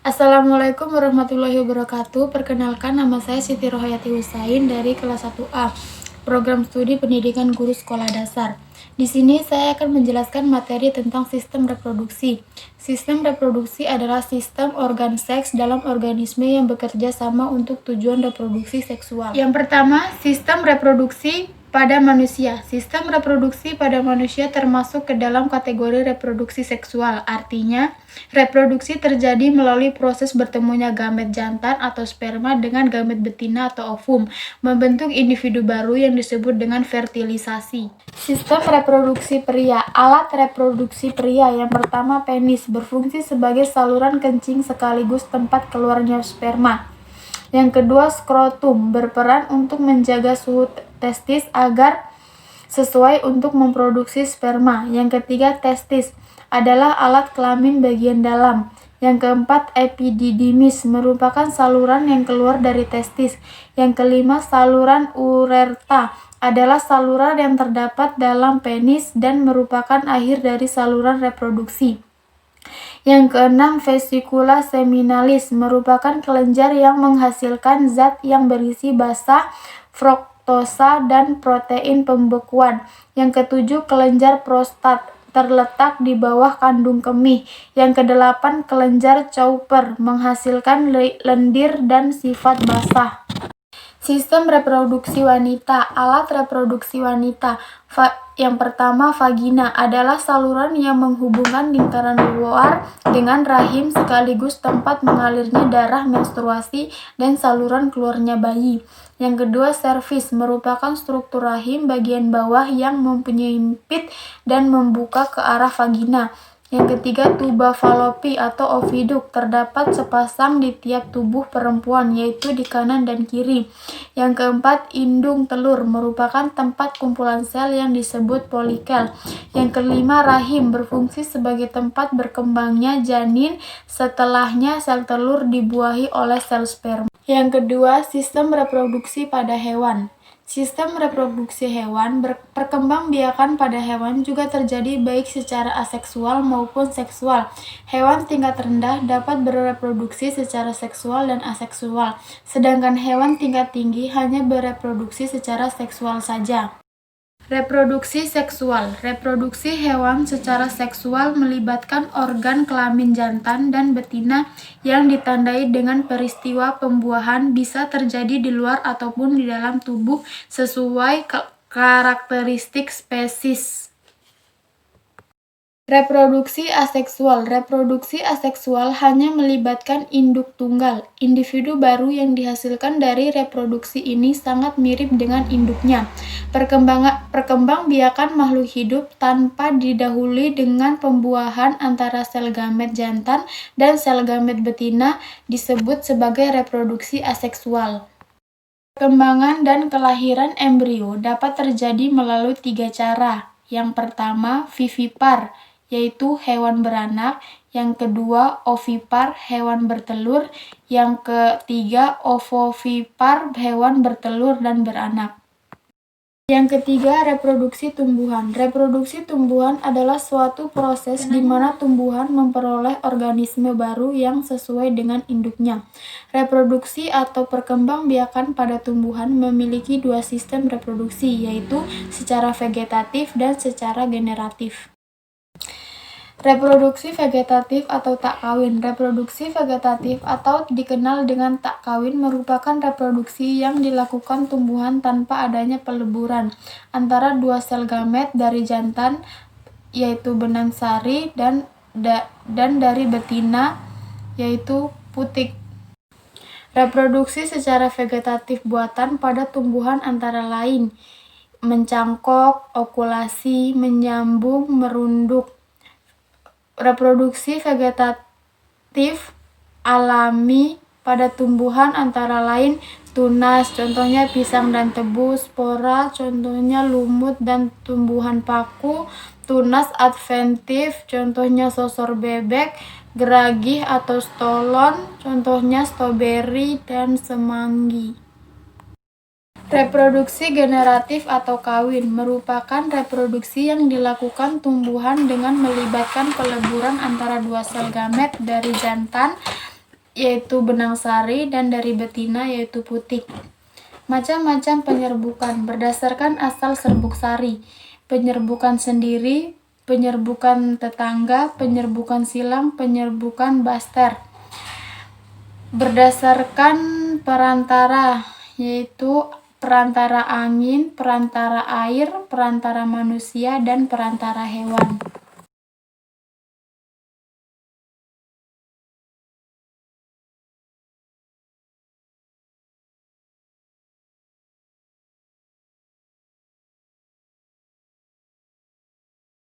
Assalamualaikum warahmatullahi wabarakatuh. Perkenalkan, nama saya Siti Rohayati Husain dari kelas 1A, Program Studi Pendidikan Guru Sekolah Dasar. Di sini saya akan menjelaskan materi tentang sistem reproduksi. Sistem reproduksi adalah sistem organ seks dalam organisme yang bekerja sama untuk tujuan reproduksi seksual. Yang pertama, sistem reproduksi pada manusia. Sistem reproduksi pada manusia termasuk ke dalam kategori reproduksi seksual. Artinya, reproduksi terjadi melalui proses bertemunya gamet jantan atau sperma dengan gamet betina atau ovum, membentuk individu baru yang disebut dengan fertilisasi. Sistem reproduksi pria. Alat reproduksi pria yang pertama, penis, berfungsi sebagai saluran kencing sekaligus tempat keluarnya sperma. Yang kedua, skrotum, berperan untuk menjaga suhu testis agar sesuai untuk memproduksi sperma. Yang ketiga, testis, adalah alat kelamin bagian dalam. Yang keempat, epididymis, merupakan saluran yang keluar dari testis. Yang kelima, saluran ureta, adalah saluran yang terdapat dalam penis dan merupakan akhir dari saluran reproduksi. Yang keenam, vesicula seminalis, merupakan kelenjar yang menghasilkan zat yang berisi basa, fruktosa, dan protein pembekuan. Yang ketujuh, kelenjar prostat, terletak di bawah kandung kemih. Yang kedelapan, kelenjar Cowper, menghasilkan lendir dan sifat basah. Sistem reproduksi wanita. Alat reproduksi wanita. Yang pertama, vagina, adalah saluran yang menghubungkan lingkaran luar dengan rahim sekaligus tempat mengalirnya darah menstruasi dan saluran keluarnya bayi. Yang kedua, serviks, merupakan struktur rahim bagian bawah yang menyempit dan membuka ke arah vagina. Yang ketiga, tuba falopi atau oviduk, terdapat sepasang di tiap tubuh perempuan, yaitu di kanan dan kiri. Yang keempat, indung telur, merupakan tempat kumpulan sel yang disebut polikel. Yang kelima, rahim, berfungsi sebagai tempat berkembangnya janin, setelahnya sel telur dibuahi oleh sel sperma. Yang kedua, sistem reproduksi pada hewan. Sistem reproduksi hewan, perkembangbiakan pada hewan juga terjadi baik secara aseksual maupun seksual. Hewan tingkat rendah dapat bereproduksi secara seksual dan aseksual, sedangkan hewan tingkat tinggi hanya bereproduksi secara seksual saja. Reproduksi seksual. Reproduksi hewan secara seksual melibatkan organ kelamin jantan dan betina yang ditandai dengan peristiwa pembuahan, bisa terjadi di luar ataupun di dalam tubuh sesuai karakteristik spesies. Reproduksi aseksual. Reproduksi aseksual hanya melibatkan induk tunggal. Individu baru yang dihasilkan dari reproduksi ini sangat mirip dengan induknya. Perkembangbiakan makhluk hidup tanpa didahului dengan pembuahan antara sel gamet jantan dan sel gamet betina disebut sebagai reproduksi aseksual. Perkembangan dan kelahiran embrio dapat terjadi melalui 3 cara. Yang pertama, vivipar, yaitu hewan beranak. Yang kedua, ovipar, hewan bertelur. Yang ketiga, ovovipar, hewan bertelur dan beranak. Yang ketiga, reproduksi tumbuhan. Reproduksi tumbuhan adalah suatu proses di mana tumbuhan memperoleh organisme baru yang sesuai dengan induknya. Reproduksi atau perkembangbiakan pada tumbuhan memiliki 2 sistem reproduksi, yaitu secara vegetatif dan secara generatif. Reproduksi vegetatif atau tak kawin. Reproduksi vegetatif atau dikenal dengan tak kawin merupakan reproduksi yang dilakukan tumbuhan tanpa adanya peleburan antara 2 sel gamet dari jantan, yaitu benang sari, dan dari betina, yaitu putik. Reproduksi secara vegetatif buatan pada tumbuhan antara lain mencangkok, okulasi, menyambung, merunduk. Reproduksi vegetatif alami pada tumbuhan antara lain tunas, contohnya pisang dan tebu, spora, contohnya lumut dan tumbuhan paku, tunas adventif, contohnya sosor bebek, geragih atau stolon, contohnya stroberi dan semanggi. Reproduksi generatif atau kawin merupakan reproduksi yang dilakukan tumbuhan dengan melibatkan peleburan antara 2 sel gamet dari jantan yaitu benang sari, dan dari betina yaitu putik. Macam-macam penyerbukan berdasarkan asal serbuk sari: penyerbukan sendiri, penyerbukan tetangga, penyerbukan silang, penyerbukan baster. Berdasarkan perantara, yaitu perantara angin, perantara air, perantara manusia, dan perantara hewan.